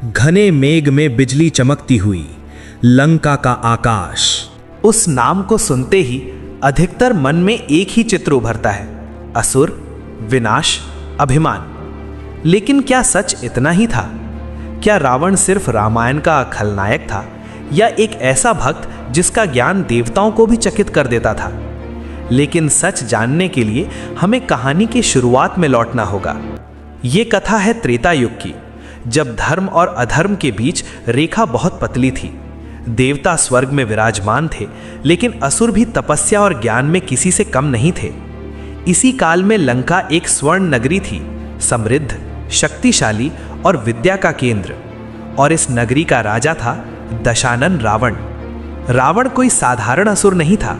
घने मेघ में बिजली चमकती हुई लंका का आकाश। उस नाम को सुनते ही अधिकतर मन में एक ही चित्र उभरता है, असुर, विनाश, अभिमान। लेकिन क्या सच इतना ही था? क्या रावण सिर्फ रामायण का खलनायक था, या एक ऐसा भक्त जिसका ज्ञान देवताओं को भी चकित कर देता था? लेकिन सच जानने के लिए हमें कहानी की शुरुआत में लौटना होगा। ये कथा है त्रेता युग की, जब धर्म और अधर्म के बीच रेखा बहुत पतली थी। देवता स्वर्ग में विराजमान थे, लेकिन असुर भी तपस्या और ज्ञान में किसी से कम नहीं थे। इसी काल में लंका एक स्वर्ण नगरी थी, समृद्ध, शक्तिशाली और विद्या का केंद्र। और इस नगरी का राजा था दशानन रावण। रावण कोई साधारण असुर नहीं था,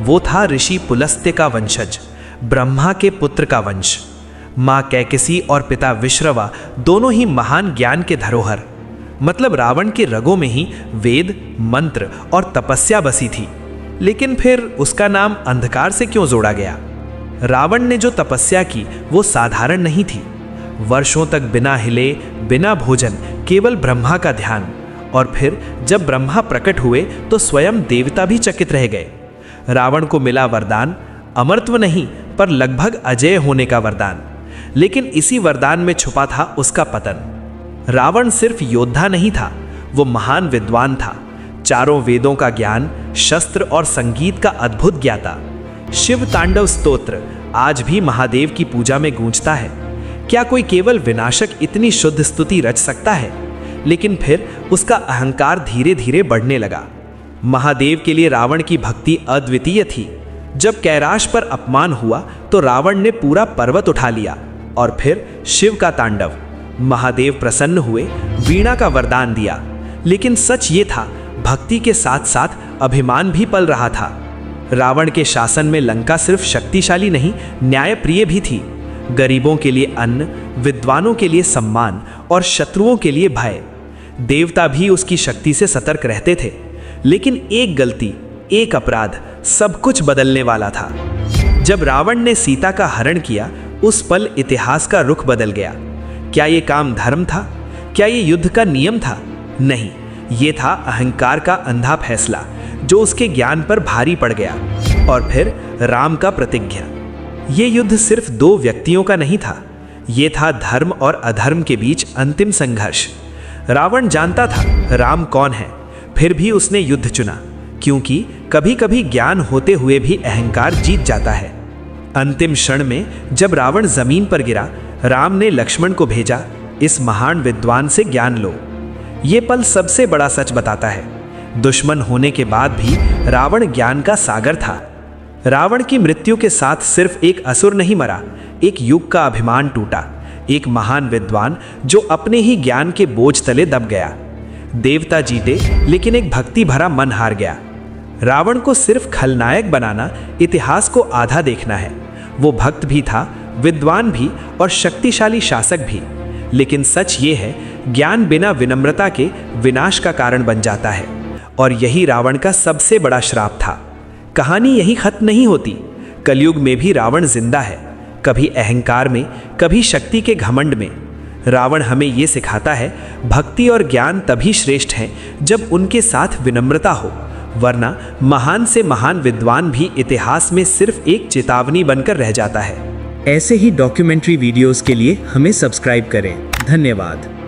वो था ऋषि पुलस्त्य का वंशज, ब्रह्मा के पुत्र का वंश। माँ कैकसी और पिता विश्रवा दोनों ही महान ज्ञान के धरोहर। मतलब रावण के रगों में ही वेद, मंत्र और तपस्या बसी थी। लेकिन फिर उसका नाम अंधकार से क्यों जोड़ा गया? रावण ने जो तपस्या की वो साधारण नहीं थी। वर्षों तक बिना हिले, बिना भोजन, केवल ब्रह्मा का ध्यान। और फिर जब ब्रह्मा प्रकट हुए तो स्वयं देवता भी चकित रह गए। रावण को मिला वरदान, अमरत्व नहीं पर लगभग अजेय होने का वरदान। लेकिन इसी वरदान में छुपा था उसका पतन। रावण सिर्फ योद्धा नहीं था, वो महान विद्वान था। चारों वेदों का ज्ञान, शस्त्र और संगीत का अद्भुत ज्ञाता। शिव तांडव स्तोत्र आज भी महादेव की पूजा में गूंजता है। क्या कोई केवल विनाशक इतनी शुद्ध स्तुति रच सकता है? लेकिन फिर उसका अहंकार धीरे धीरे बढ़ने लगा। महादेव के लिए रावण की भक्ति अद्वितीय थी। जब कैलाश पर अपमान हुआ तो रावण ने पूरा पर्वत उठा लिया। और फिर शिव का तांडव, महादेव प्रसन्न हुए, वीणा का वरदान दिया। लेकिन सच ये था, भक्ति के साथ साथ अभिमान भी पल रहा था। रावण के शासन में लंका सिर्फ शक्तिशाली नहीं, न्यायप्रिय भी थी। गरीबों के लिए अन्न, विद्वानों के लिए सम्मान और शत्रुओं के लिए भय। देवता भी उसकी शक्ति से सतर्क रहते थे। लेकिन एक गलती, एक अपराध सब कुछ बदलने वाला था। जब रावण ने सीता का हरण किया, उस पल इतिहास का रुख बदल गया। क्या ये काम धर्म था? क्या ये युद्ध का नियम था? नहीं, ये था अहंकार का अंधा फैसला जो उसके ज्ञान पर भारी पड़ गया। और फिर राम का प्रतिज्ञा। ये युद्ध सिर्फ दो व्यक्तियों का नहीं था, ये था धर्म और अधर्म के बीच अंतिम संघर्ष। रावण जानता था राम कौन है, फिर भी उसने युद्ध चुना, क्योंकि कभी कभी ज्ञान होते हुए भी अहंकार जीत जाता है। अंतिम क्षण में जब रावण जमीन पर गिरा, राम ने लक्ष्मण को भेजा, इस महान विद्वान से ज्ञान लो। ये पल सबसे बड़ा सच बताता है। दुश्मन होने के बाद भी रावण ज्ञान का सागर था। रावण की मृत्यु के साथ सिर्फ एक असुर नहीं मरा, एक युग का अभिमान टूटा। एक महान विद्वान जो अपने ही ज्ञान के बोझ तले दब गया। देवता जीते, लेकिन एक भक्ति भरा मन हार गया। रावण को सिर्फ खलनायक बनाना, इतिहास को आधा देखना है। वो भक्त भी था, विद्वान भी और शक्तिशाली शासक भी। लेकिन सच ये है, ज्ञान बिना विनम्रता के विनाश का कारण बन जाता है। और यही रावण का सबसे बड़ा श्राप था। कहानी यही खत्म नहीं होती। कलयुग में भी रावण जिंदा है, कभी अहंकार में, कभी शक्ति के घमंड में। रावण हमें ये सिखाता है, भक्ति और ज्ञान तभी श्रेष्ठ हैं जब उनके साथ विनम्रता हो, वरना महान से महान विद्वान भी इतिहास में सिर्फ एक चेतावनी बनकर रह जाता है। ऐसे ही डॉक्यूमेंट्री वीडियोस के लिए हमें सब्सक्राइब करें। धन्यवाद।